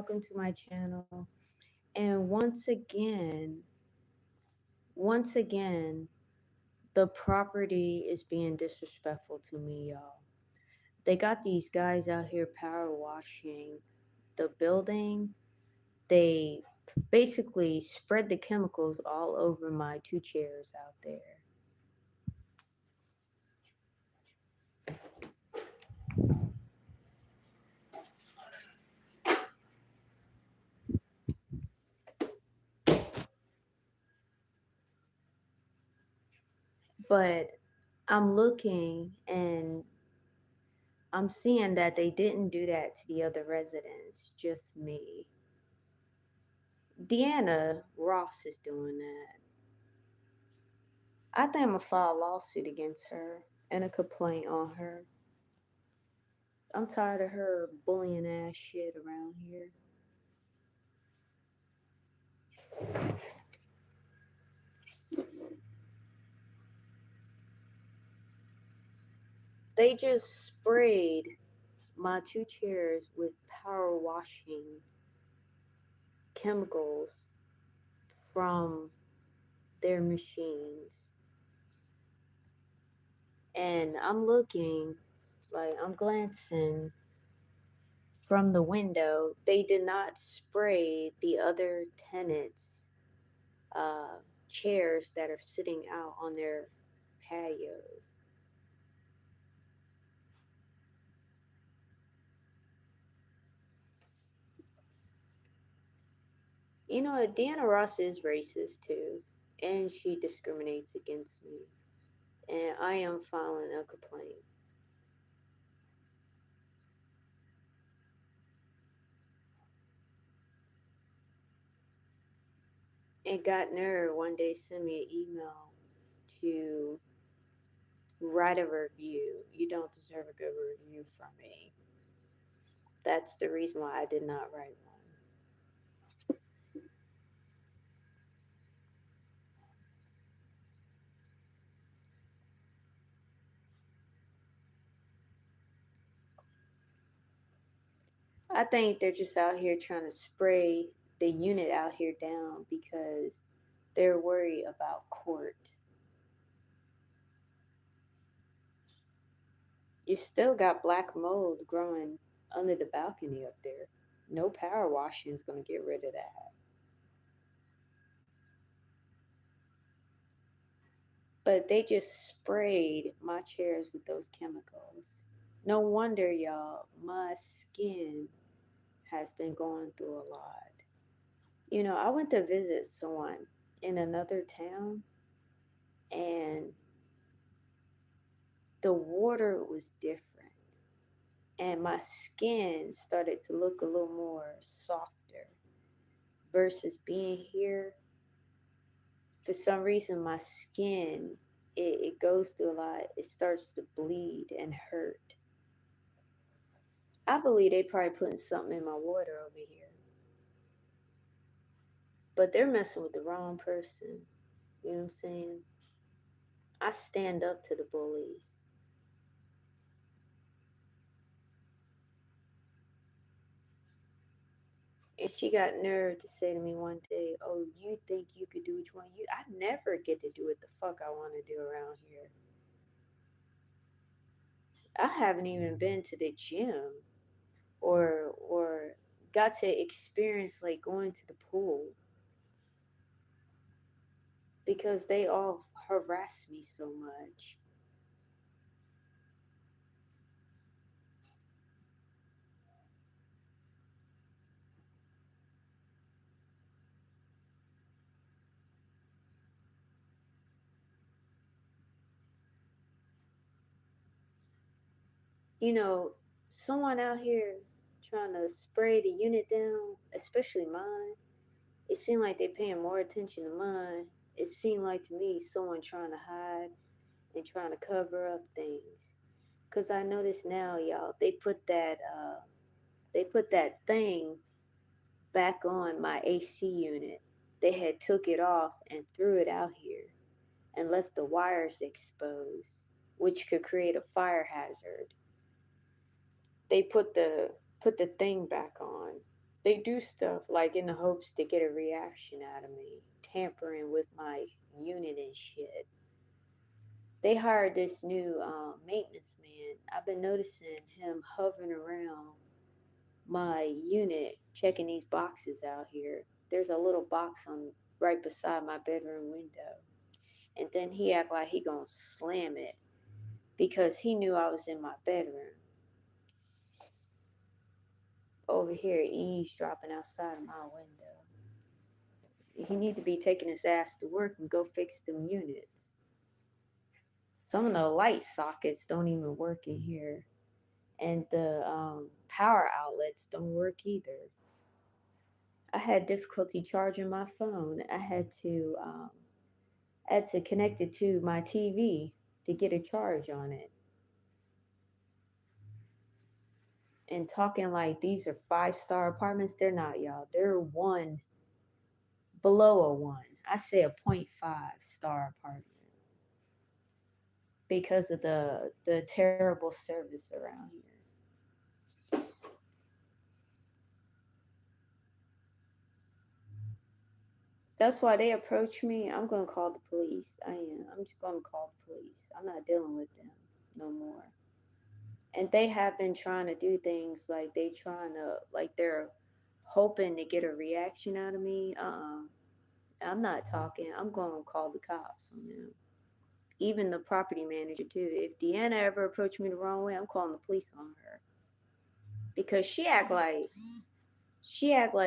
welcome to my channel. And once again, the property is being disrespectful to me, y'all. They got these guys out here power washing the building. They basically spread the chemicals all over my two chairs out there. But I'm looking and I'm seeing that they didn't do that to the other residents, just me. Deanna Ross is doing that. I think I'm gonna file a lawsuit against her and a complaint on her. I'm tired of her bullying ass shit around here. They just sprayed my two chairs with power washing chemicals from their machines. And I'm looking, like, I'm glancing from the window. They did not spray the other tenants' uh, chairs that are sitting out on their patios. You know, Deanna Ross is racist too, and she discriminates against me. And I am filing a complaint. And got nerve one day sent me an email to write a review. You don't deserve a good review from me. That's the reason why I did not write one. I think they're just out here trying to spray the unit out here down because they're worried about court. You still got black mold growing under the balcony up there. No power washing is going to get rid of that. But they just sprayed my chairs with those chemicals. No wonder, y'all, my skin has been going through a lot. You know, I went to visit someone in another town, and the water was different. And my skin started to look a little more softer versus being here. For some reason, my skin, it goes through a lot. It starts to bleed and hurt. I believe they probably putting something in my water over here. But they're messing with the wrong person. You know what I'm saying? I stand up to the bullies. And she got nerve to say to me one day, "Oh, you think you could do what you want? I never get to do what the fuck I want to do around here. I haven't even been to the gym or got to experience like going to the pool because they all harass me so much." You know, someone out here trying to spray the unit down, especially mine, it seemed like they paying more attention to mine. It seemed like to me someone trying to hide and trying to cover up things. Cause I notice now, y'all, they put that thing back on my AC unit. They had took it off and threw it out here and left the wires exposed, which could create a fire hazard. They put the thing back on. They do stuff like in the hopes to get a reaction out of me, tampering with my unit and shit. They hired this new maintenance man. I've been noticing him hovering around my unit, checking these boxes out here. There's a little box on right beside my bedroom window, and then he act like he gonna slam it because he knew I was in my bedroom over here eavesdropping outside of my window. He need to be taking his ass to work and go fix them units. Some of the light sockets don't even work in here, and the power outlets don't work either. I had difficulty charging my phone. I had to connect it to my TV to get a charge on it. And talking like these are 5-star apartments, they're not, y'all. They're one below a one. I say a 0.5-star apartment because of the terrible service around here. That's why they approach me. I'm gonna call the police. I am. I'm just gonna call the police. I'm not dealing with them no more. And they have been trying to do things like they're hoping to get a reaction out of me. I'm not talking. I'm gonna call the cops on them. Even the property manager too. If Deanna ever approached me the wrong way, I'm calling the police on her because she act like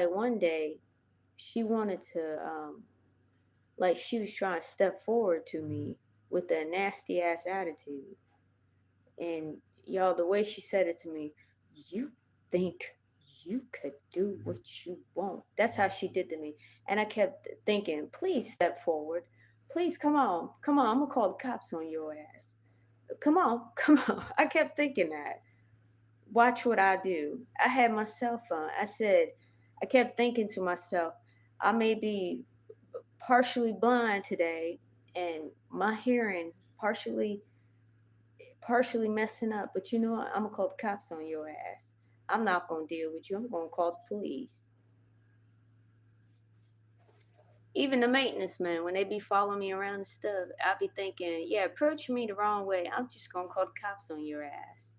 one day she wanted to like she was trying to step forward to me with a nasty ass attitude. And y'all, the way she said it to me, you think you could do what you want. That's how she did to me. And I kept thinking, please step forward. Please come on. Come on. I'm going to call the cops on your ass. Come on. Come on. I kept thinking that. Watch what I do. I had my cell phone. I kept thinking to myself, I may be partially blind today and my hearing partially messing up, but you know what? I'm gonna call the cops on your ass. I'm not gonna deal with you. I'm gonna call the police. Even the maintenance man, when they be following me around and stuff, I be thinking, yeah, approach me the wrong way. I'm just gonna call the cops on your ass.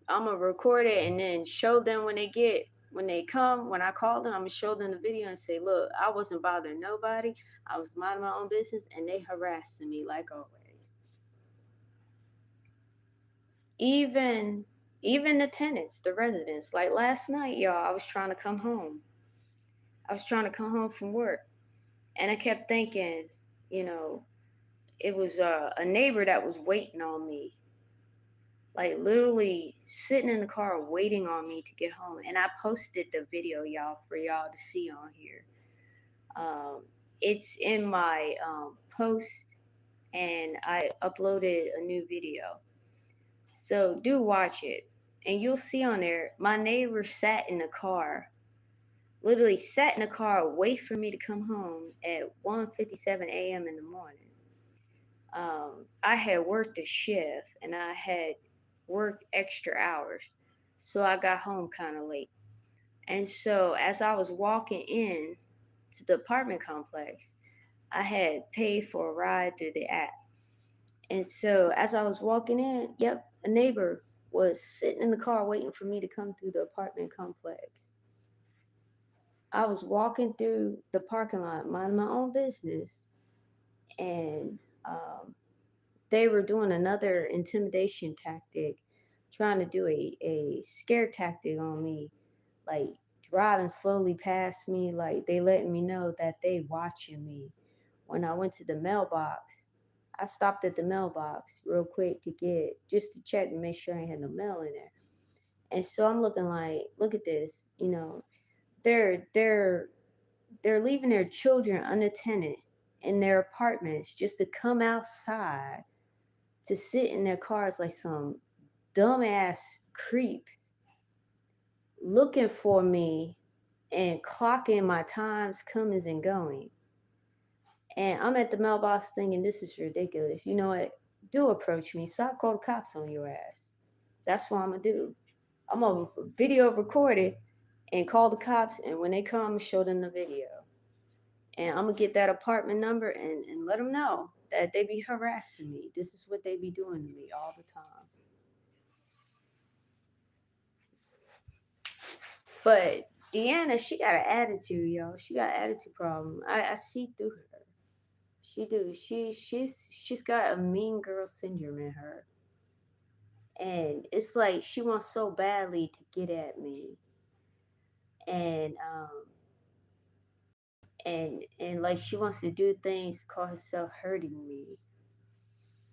I'm gonna record it and then show them when I call them, I'm gonna show them the video and say, look, I wasn't bothering nobody. I was minding my own business and they harassing me like always. Even even the tenants, the residents. Like last night, y'all, I was trying to come home. I was trying to come home from work, and I kept thinking, you know, it was a neighbor that was waiting on me, like literally sitting in the car waiting on me to get home. And I posted the video, y'all, for y'all to see on here. It's in my post, and I uploaded a new video. So do watch it. And you'll see on there, my neighbor sat in the car, literally sat in the car, wait for me to come home at 1:57 a.m. in the morning. I had worked a shift and I had worked extra hours. So I got home kind of late. And so as I was walking in to the apartment complex, I had paid for a ride through the app. And so as I was walking in, yep, a neighbor was sitting in the car waiting for me to come through the apartment complex. I was walking through the parking lot, minding my own business, and they were doing another intimidation tactic, trying to do a scare tactic on me, like driving slowly past me, like they letting me know that they watching me. When I went to the mailbox, I stopped at the mailbox real quick to get just to check and make sure I had no mail in there. And so I'm looking like, look at this, they're they're they're leaving their children unattended in their apartments just to come outside to sit in their cars like some dumbass creeps looking for me and clocking my times comings and going. And I'm at the mailbox thinking, this is ridiculous. You know what? Do approach me. So I call the cops on your ass. That's what I'm going to do. I'm going to video record it and call the cops. And when they come, show them the video. And I'm gonna get that apartment number and let them know that they be harassing me. This is what they be doing to me all the time. But Deanna, she got an attitude, y'all. She got an attitude problem. I see through her. She do. She's got a mean girl syndrome in her. And it's like she wants so badly to get at me. And and like she wants to do things call herself hurting me.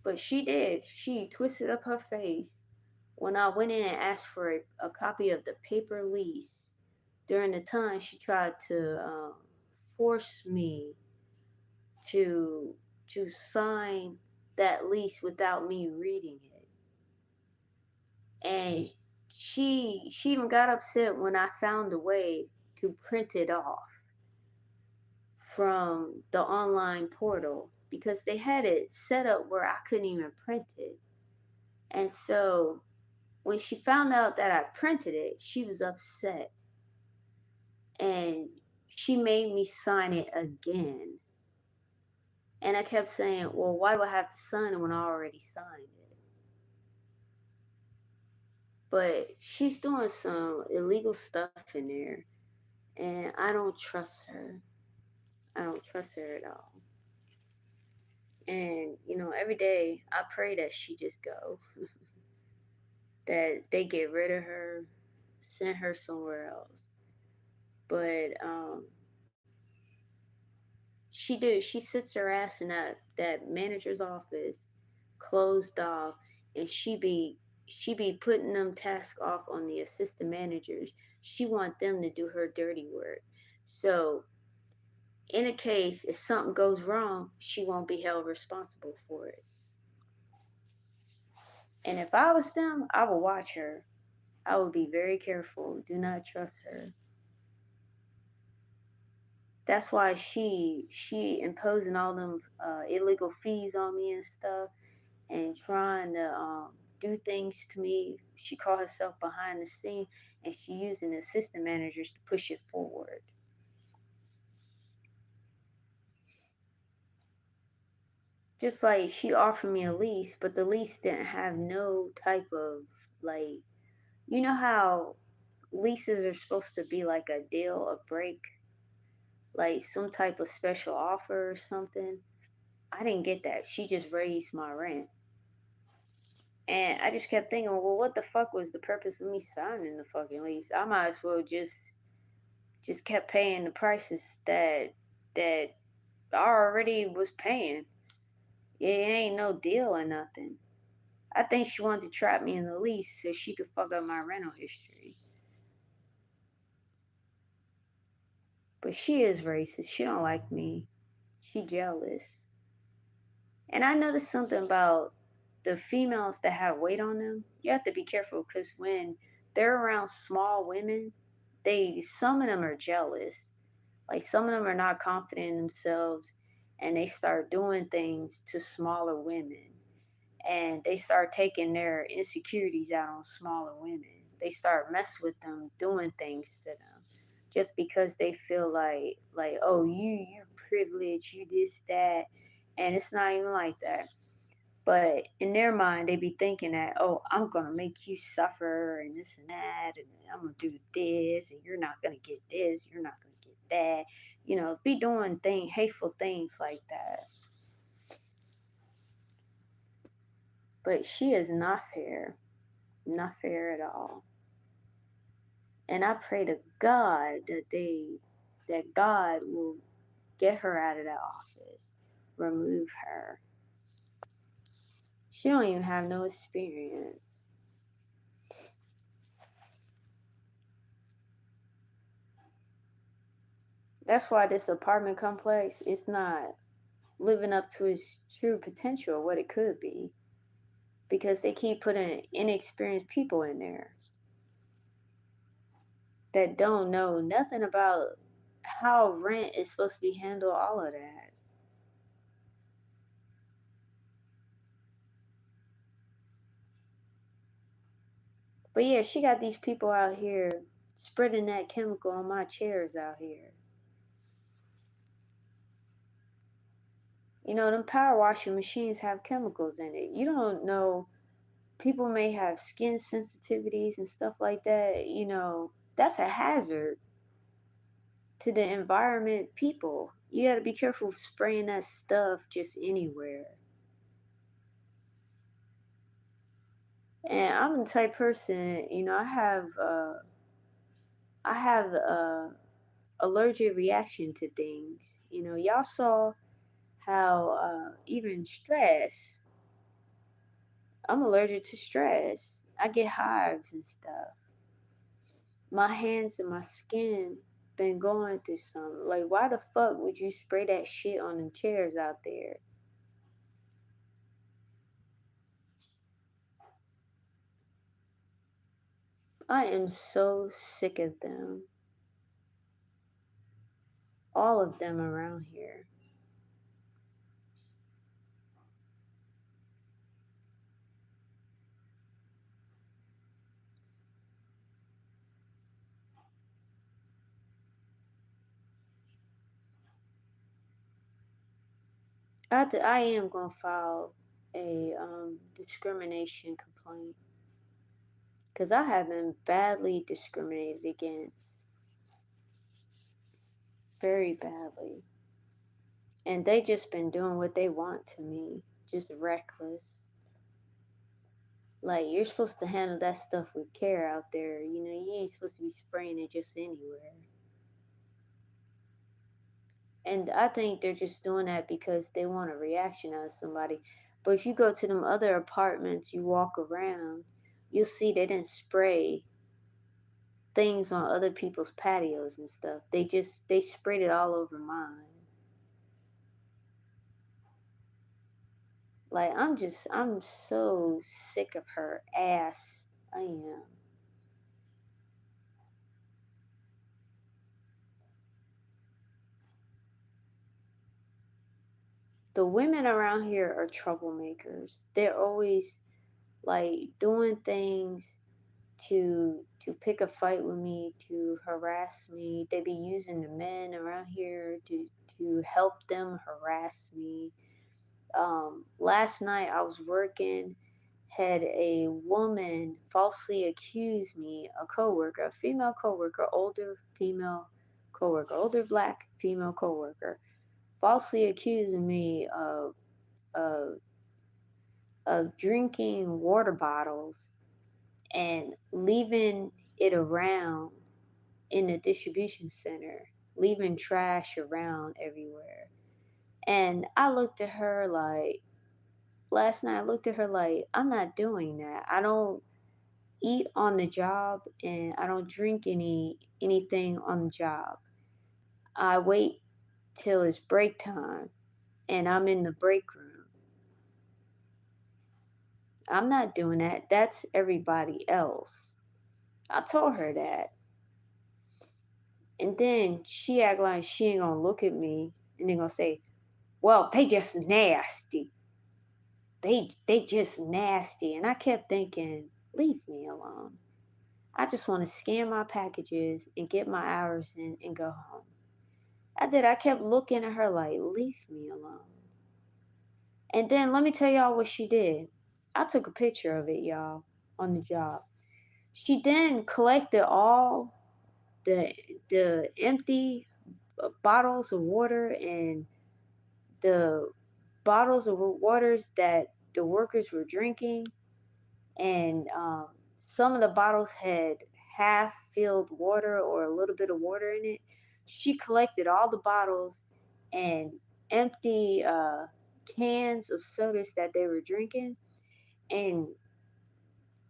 But she did. She twisted up her face when I went in and asked for a copy of the paper lease. During the time, she tried to force me to to sign that lease without me reading it. And she even got upset when I found a way to print it off from the online portal because they had it set up where I couldn't even print it. And so when she found out that I printed it, she was upset and she made me sign it again. And I kept saying, well, why do I have to sign it when I already signed it? But she's doing some illegal stuff in there, and I don't trust her. I don't trust her at all. And, every day I pray that she just go, that they get rid of her, send her somewhere else. But she do. She sits her ass in that manager's office, closed off, and she be putting them tasks off on the assistant managers. She want them to do her dirty work. So in a case if something goes wrong, she won't be held responsible for it. And if I was them, I would watch her. I would be very careful. Do not trust her. That's why she imposing all them illegal fees on me and stuff and trying to do things to me. She called herself behind the scene and she using assistant managers to push it forward. Just like she offered me a lease, but the lease didn't have no type of like, how leases are supposed to be like a deal, a break, like some type of special offer or something. I didn't get that. She just raised my rent. And I just kept thinking, well, what the fuck was the purpose of me signing the fucking lease? I might as well just kept paying the prices that I already was paying. It ain't no deal or nothing. I think she wanted to trap me in the lease so she could fuck up my rental history. But she is racist. She don't like me. She jealous. And I noticed something about the females that have weight on them. You have to be careful because when they're around small women, some of them are jealous. Like some of them are not confident in themselves and they start doing things to smaller women. And they start taking their insecurities out on smaller women. They start mess with them, doing things to them just because they feel like oh you privileged, you this that, and it's not even like that. But in their mind, they be thinking that, oh, I'm gonna make you suffer and this and that, and I'm gonna do this, and you're not gonna get this, you're not gonna get that. Be doing hateful things like that. But she is not fair, not fair at all. And I pray to God that God will get her out of that office, remove her. She don't even have no experience. That's why this apartment complex is not living up to its true potential, what it could be, because they keep putting inexperienced people in there that don't know nothing about how rent is supposed to be handled, all of that. But yeah, she got these people out here spreading that chemical on my chairs out here. You know, them power washing machines have chemicals in it. You don't know, people may have skin sensitivities and stuff like that. You know, that's a hazard to the environment, people. You got to be careful spraying that stuff just anywhere. And I'm the type person, you know, I have allergic reaction to things. You know, y'all saw how even stress, I'm allergic to stress. I get hives and stuff. My hands and my skin been going through something. Like, why the fuck would you spray that shit on them chairs out there? I am so sick of them. All of them around here. I am gonna file a discrimination complaint because I have been badly discriminated against, very badly, and they just been doing what they want to me, just reckless. Like, you're supposed to handle that stuff with care out there. You know, you ain't supposed to be spraying it just anywhere. And I think they're just doing that because they want a reaction out of somebody. But if you go to them other apartments, you walk around, you'll see they didn't spray things on other people's patios and stuff. They sprayed it all over mine. Like, I'm so sick of her ass. I am. The women around here are troublemakers. They're always like doing things to pick a fight with me, to harass me. They be using the men around here to help them harass me. Last night I was working, had a woman falsely accuse me, a coworker, a female coworker, older female coworker, older black female coworker, falsely accusing me of of drinking water bottles and leaving it around in the distribution center, leaving trash around everywhere. And I looked at her like, last night I looked at her like, I'm not doing that. I don't eat on the job and I don't drink anything on the job. I wait till it's break time and I'm in the break room. I'm not doing that. That's everybody else. I told her that. And then she act like she ain't gonna look at me and then gonna say, well, they just nasty. They just nasty. And I kept thinking, leave me alone. I just want to scan my packages and get my hours in and go home. I did. I kept looking at her like, leave me alone. And then let me tell y'all what she did. I took a picture of it, y'all, on the job. She then collected all the the empty bottles of water and the bottles of waters that the workers were drinking, and some of the bottles had half filled water or a little bit of water in it. She collected all the bottles and empty cans of sodas that they were drinking, and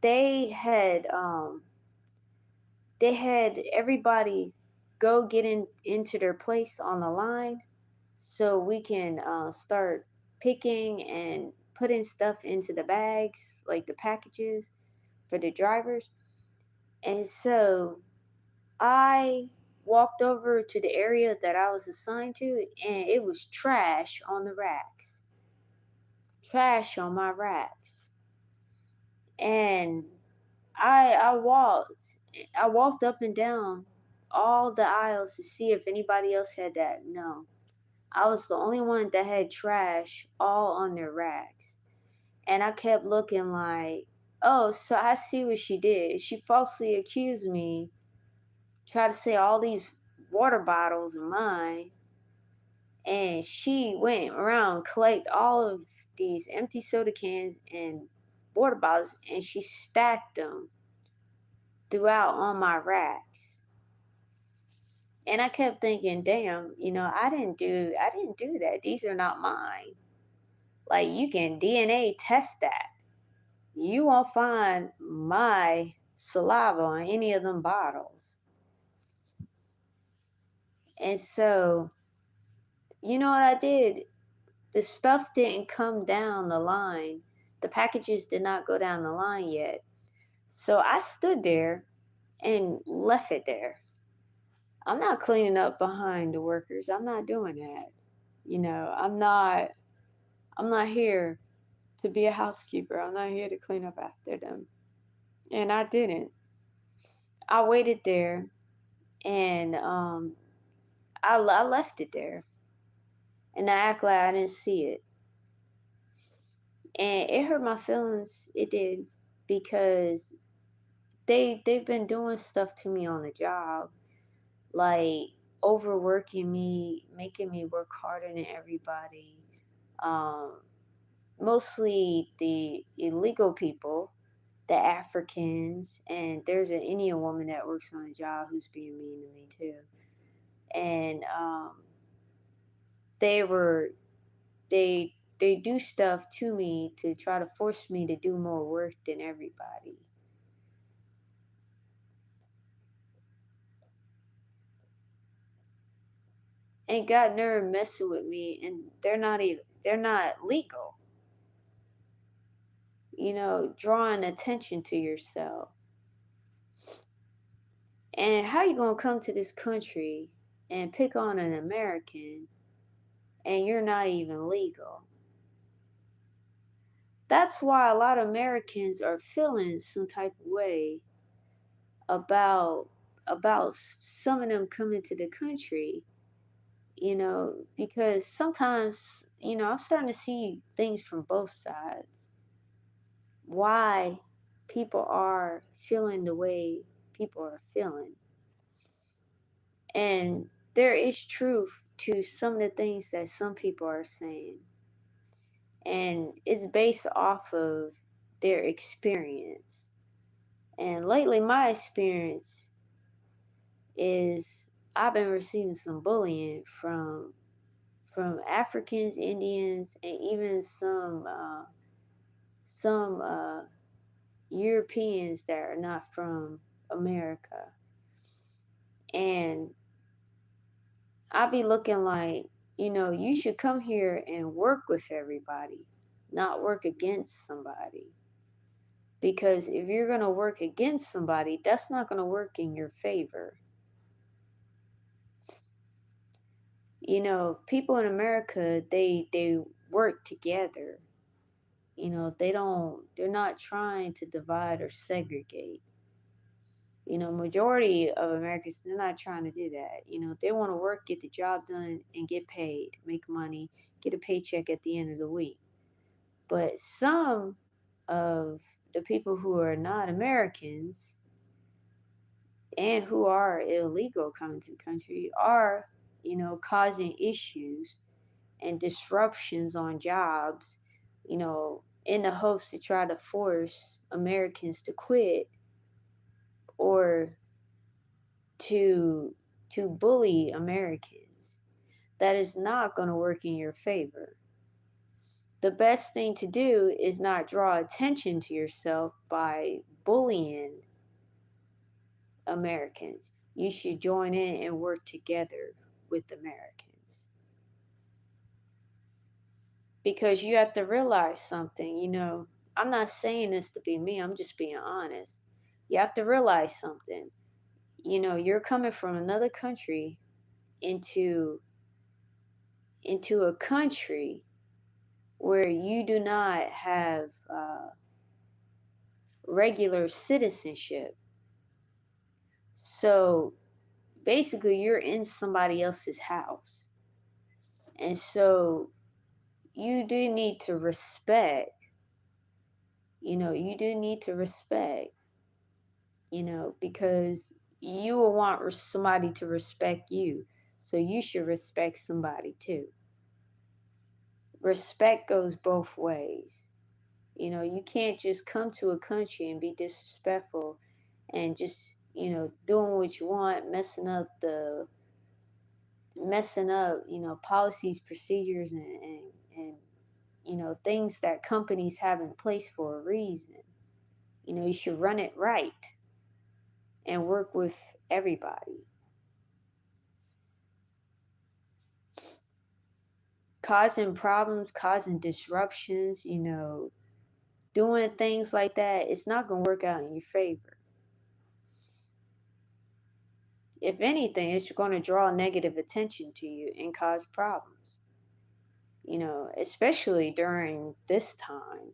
they had um, they had everybody go get into their place on the line so we can start picking and putting stuff into the bags, like the packages for the drivers. And so I walked over to the area that I was assigned to, and it was trash on the racks, trash on my racks. And I walked. I walked up and down all the aisles to see if anybody else had that. No. I was the only one that had trash all on their racks. And I kept looking like, oh, so I see what she did. She falsely accused me, tried to say all these water bottles are mine. And she went around, collect all of these empty soda cans and water bottles, and she stacked them throughout on my racks. And I kept thinking, damn, I didn't do that. These are not mine. Like, you can DNA test that. You won't find my saliva on any of them bottles. And so, you know what I did? The stuff didn't come down the line. The packages did not go down the line yet. So I stood there and left it there. I'm not cleaning up behind the workers. I'm not doing that. I'm not here to be a housekeeper. I'm not here to clean up after them. And I didn't. I waited there and I left it there. And I act like I didn't see it. And it hurt my feelings. It did, because they've been doing stuff to me on the job, like overworking me, making me work harder than everybody. Um, Mostly the illegal people, the Africans, and there's an Indian woman that works on the job who's being mean to me too. And they were they do stuff to me to try to force me to do more work than everybody. And got nerve messing with me, and they're not legal. Drawing attention to yourself. And how you gonna come to this country and pick on an American and you're not even legal? That's why a lot of Americans are feeling some type of way about some of them coming to the country, because sometimes, I'm starting to see things from both sides. Why people are feeling the way people are feeling. And there is truth to some of the things that some people are saying. And it's based off of their experience. And lately, my experience is I've been receiving some bullying from Africans, Indians, and even some Europeans that are not from America. And I'll be looking like, you should come here and work with everybody, not work against somebody. Because if you're going to work against somebody, that's not going to work in your favor. People in America, they work together. They're not trying to divide or segregate. Majority of Americans, they're not trying to do that. They want to work, get the job done, and get paid, make money, get a paycheck at the end of the week. But some of the people who are not Americans and who are illegal coming to the country are, causing issues and disruptions on jobs, in the hopes to try to force Americans to quit or to bully Americans. That is not going to work in your favor. The best thing to do is not draw attention to yourself by bullying Americans. You should join in and work together with Americans. Because you have to realize something, I'm not saying this to be me, I'm just being honest. You have to realize something. You're coming from another country into a country where you do not have regular citizenship. So basically, you're in somebody else's house. And so you do need to respect, you do need to respect, because you will want somebody to respect you. So you should respect somebody too. Respect goes both ways. You can't just come to a country and be disrespectful and just, doing what you want, messing up, policies, procedures, and things that companies have in place for a reason. You should run it right and work with everybody. Causing problems, causing disruptions, doing things like that, it's not going to work out in your favor. If anything, it's going to draw negative attention to you and cause problems, especially during this time.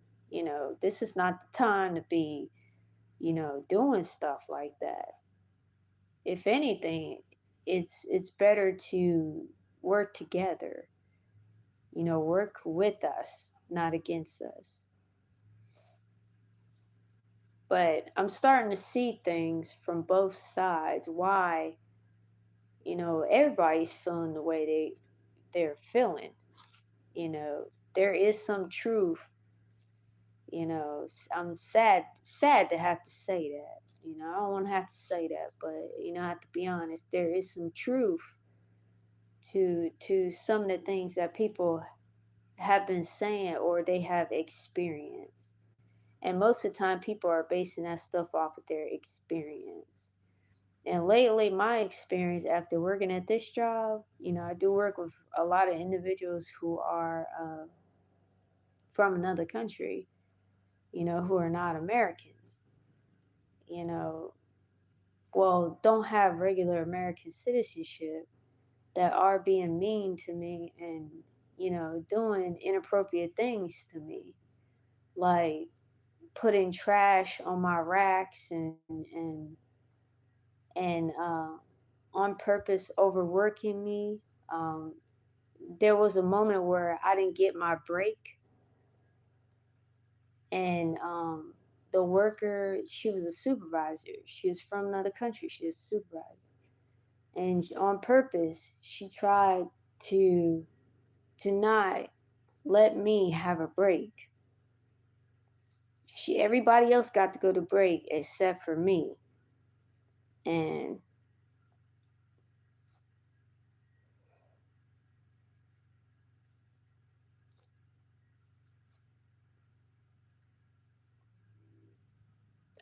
This is not the time to be, doing stuff like that. If anything, it's better to work together, work with us, not against us. But I'm starting to see things from both sides. Why, everybody's feeling the way they're feeling. There is some truth. I'm sad to have to say that. I don't want to have to say that, but I have to be honest. There is some truth to some of the things that people have been saying or they have experienced. And most of the time, people are basing that stuff off of their experience. And lately, my experience after working at this job, I do work with a lot of individuals who are from another country, who are not Americans, you know, well, don't have regular American citizenship, that are being mean to me and, doing inappropriate things to me, like putting trash on my racks and on purpose overworking me. Um, there was a moment where I didn't get my break, and the worker, she was a supervisor. She was from another country. She was a supervisor, and on purpose, she tried to not let me have a break. Everybody else got to go to break except for me, and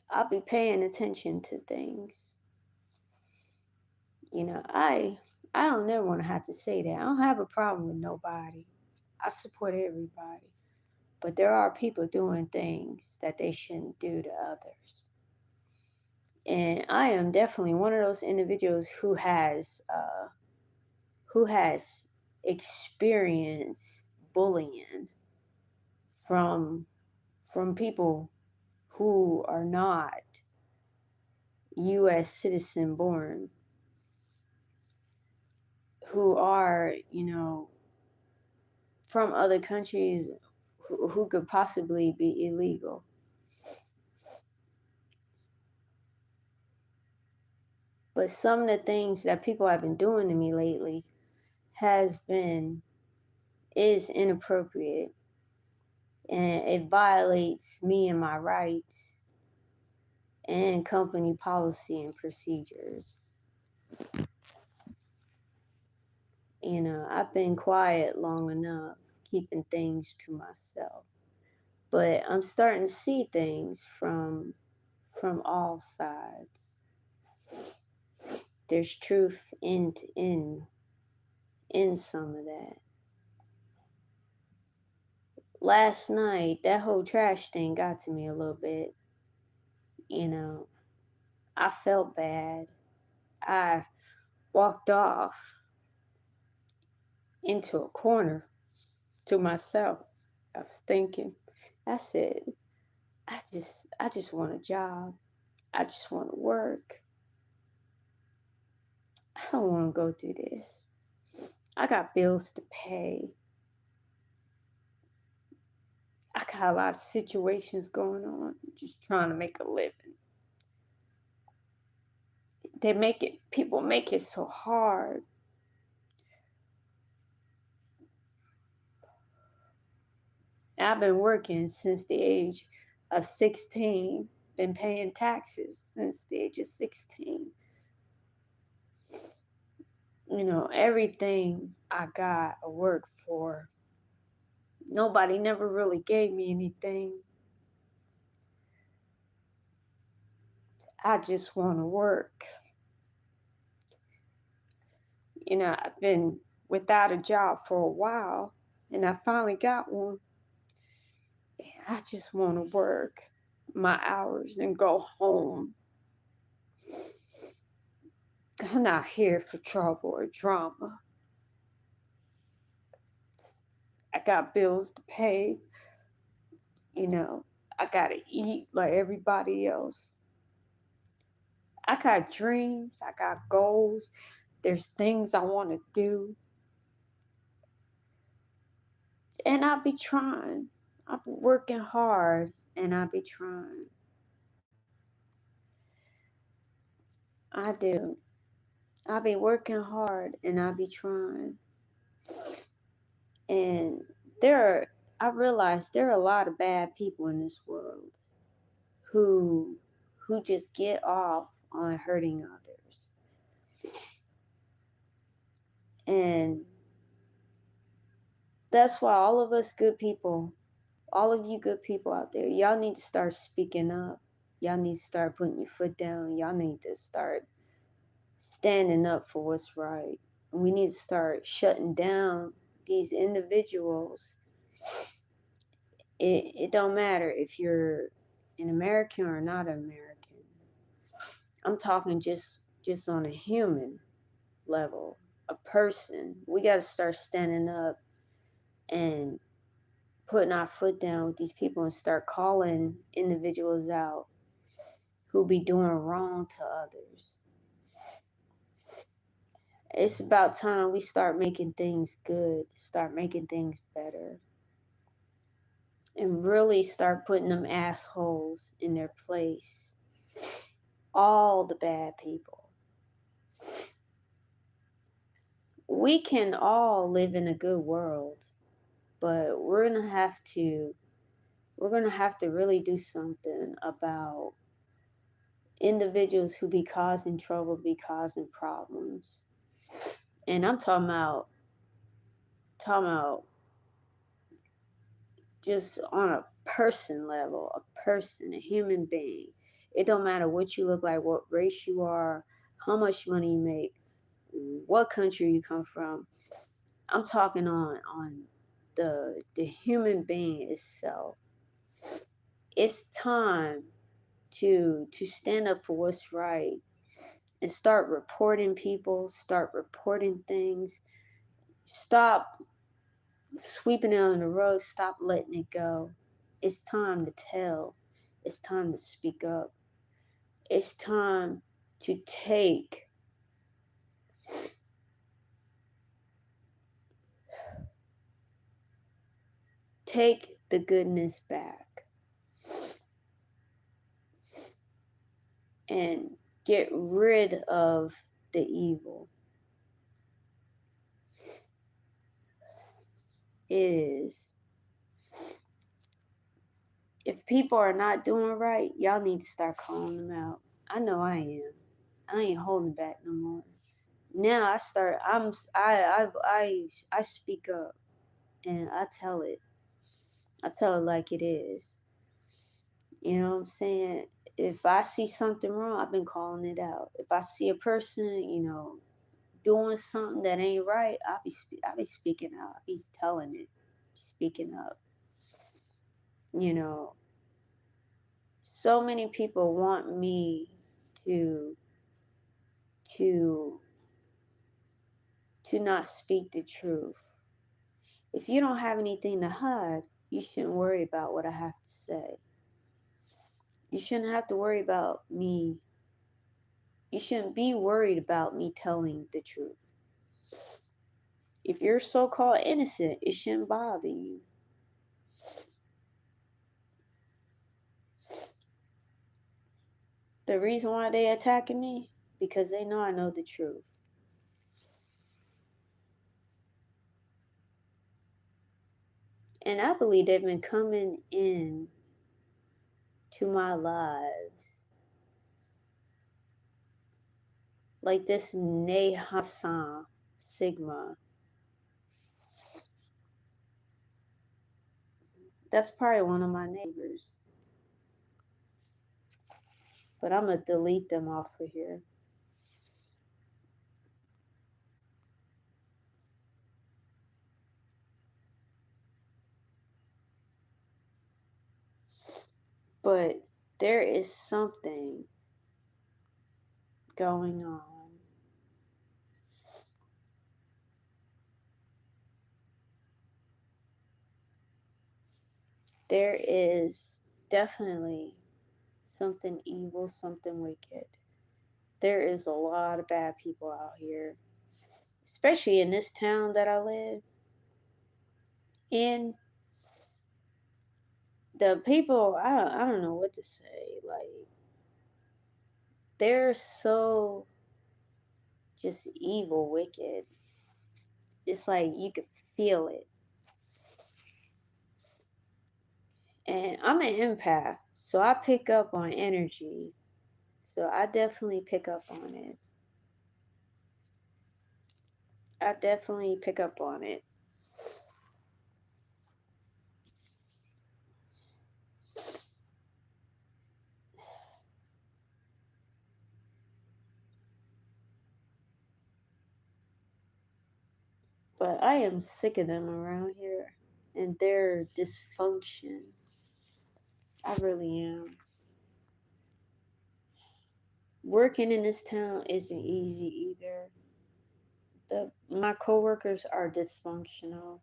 I'll be paying attention to things. I don't never want to have to say that. I don't have a problem with nobody. I support everybody. But there are people doing things that they shouldn't do to others. And I am definitely one of those individuals who has experienced bullying from people who are not US citizen born, who are, from other countries who could possibly be illegal. But some of the things that people have been doing to me lately is inappropriate, and it violates me and my rights and company policy and procedures. I've been quiet long enough, keeping things to myself. But I'm starting to see things from all sides. There's truth in some of that. Last night, that whole trash thing got to me a little bit. You know, I felt bad. I walked off into a corner to myself. I was thinking, I said, I just want a job. I just want to work. don't want to go through this. I got bills to pay. I got a lot of situations going on, just trying to make a living. People make it so hard. I've been working since the age of 16, been paying taxes since the age of 16. Everything I got, I work for. Nobody never really gave me anything. I just want to work. I've been without a job for a while, and I finally got one. I just want to work my hours and go home. I'm not here for trouble or drama. I got bills to pay. I gotta eat like everybody else. I got dreams. I got goals. There's things I want to do. And I'll be trying. I'll be working hard and I'll be trying. I do. I'll be working hard and I'll be trying. And I realize there are a lot of bad people in this world who just get off on hurting others. And that's why all of us good people, all of you good people out there, y'all need to start speaking up. Y'all need to start putting your foot down. Y'all need to start standing up for what's right. And we need to start shutting down these individuals. It don't matter if you're an American or not an American. I'm talking just on a human level, a person. We got to start standing up and putting our foot down with these people and start calling individuals out who be doing wrong to others. It's about time we start making things good, start making things better, and really start putting them assholes in their place. All the bad people. We can all live in a good world, but we're gonna have to really do something about individuals who be causing trouble, be causing problems. And I'm talking about just on a person level, a human being. It don't matter what you look like, what race you are, how much money you make, what country you come from. I'm talking on the human being itself. It's time to stand up for what's right and start reporting people, start reporting things. Stop sweeping it under the rug, stop letting it go. It's time to tell. It's time to speak up. It's time to take the goodness back and get rid of the evil. It is. If people are not doing right, y'all need to start calling them out. I know I am. I ain't holding back no more. Now I speak up and I tell it. I tell it like it is. You know what I'm saying? If I see something wrong, I've been calling it out. If I see a person, doing something that ain't right, I'll be speaking out. I'll be telling it, speaking up. So many people want me to to not speak the truth. If you don't have anything to hide, you shouldn't worry about what I have to say. You shouldn't have to worry about me, You shouldn't be worried about me telling the truth. If you're so called innocent, it shouldn't bother you. The reason why they attacking me, because they know the truth. And I believe they've been coming in to my lives like this Nehasan Sigma. That's probably one of my neighbors. But I'm going to delete them off of here. But there is something going on. There is definitely something evil, something wicked. There is a lot of bad people out here, especially in this town that I live in. The people, I don't know what to say. Like, they're so just evil, wicked. It's like you could feel it. And I'm an empath, so I pick up on energy. So I definitely pick up on it. I definitely pick up on it. But I am sick of them around here and their dysfunction. I really am. Working in this town isn't easy either. My coworkers are dysfunctional.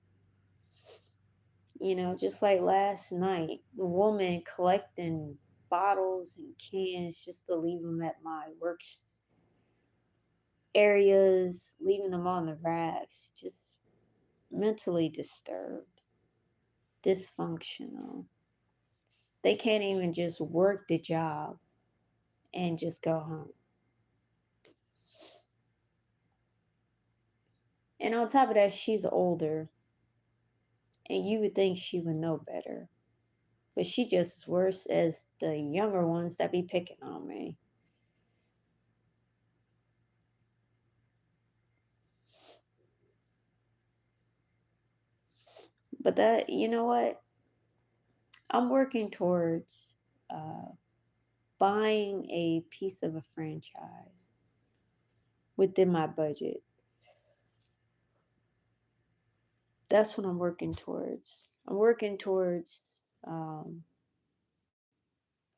You know, just like last night, the woman collecting bottles and cans just to leave them at my work areas, leaving them on the racks, just mentally disturbed, dysfunctional. They can't even just work the job and just go home. And on top of that, she's older, and you would think she would know better. But she just as worse as the younger ones that be picking on me. But that, you know what? I'm working towards buying a piece of a franchise within my budget. That's what I'm working towards. I'm working towards um,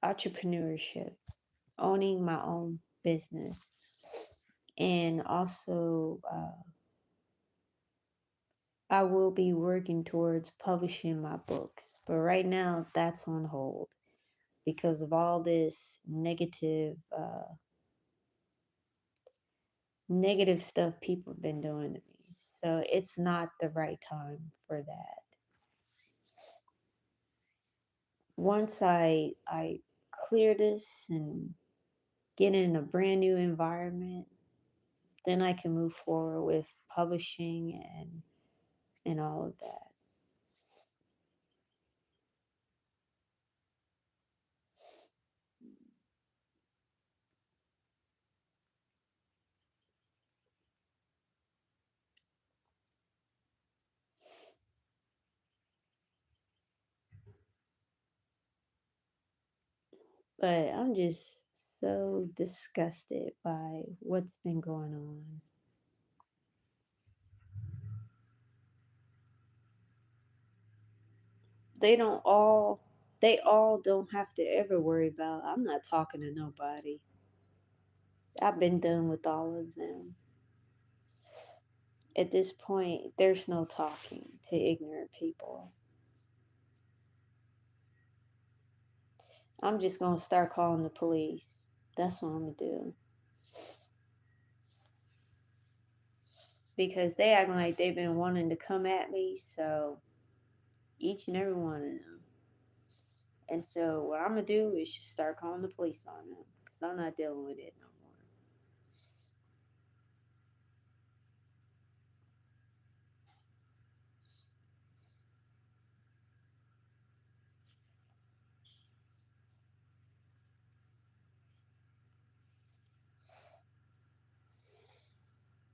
entrepreneurship, owning my own business, and also I will be working towards publishing my books. But right now, that's on hold because of all this negative stuff people have been doing to me. So it's not the right time for that. Once I clear this and get in a brand new environment, then I can move forward with publishing and all of that. But I'm just so disgusted by what's been going on. They don't all they all don't have to ever worry about I'm not talking to nobody. I've been done with all of them. At this point, there's no talking to ignorant people. I'm just gonna start calling the police. That's what I'm gonna do. because they acting like they've been wanting to come at me. So each and every one of them. And so what I'm gonna do is just start calling the police on them because I'm not dealing with it no